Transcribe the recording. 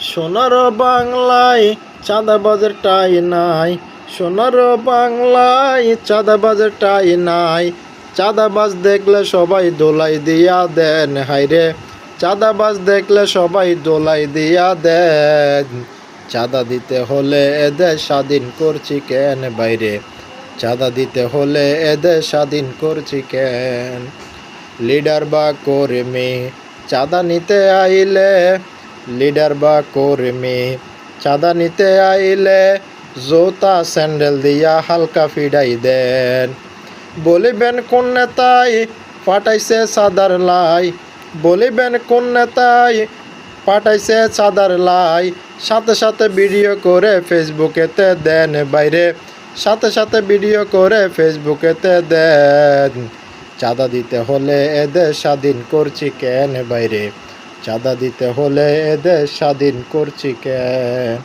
সোনার বাংলায় চাঁদাবাজের টাই নাই, সোনার বাংলায় চাঁদাবাজের টাই নাই। চাঁদাবাজ দেখলে সবাই দোলাই দিয়া দেন, হাইরে চাঁদাবাজ দেখলে সবাই দোলাই দিয়া দেন। চাঁদা দিতে হলে এদের স্বাধীন করছি কেন বাইরে, চাঁদা দিতে হলে এদের স্বাধীন করছি কেন। লিডার বা কর্মী চাঁদা নিতে আইলে, লিডার বা কর্মী চাঁদা নিতে আইলে জোতা স্যান্ডেল দিয়া হালকা ফিডাই দেন। বলিবেন কোন নেতাই পাঠাইছে চাঁদার লাই, বলিবেন কোন নেতাই পাঠাইছে চাঁদার লাই। সাথে সাথে ভিডিও করে ফেসবুকেতে দেন বাইরে, সাথে সাথে ভিডিও করে ফেসবুকেতে দেন। চাঁদা দিতে হলে এদের স্বাধীন করছি কেন বাইরে, চাঁদা দিতে হলে এদের স্বাধীন করছি কেন।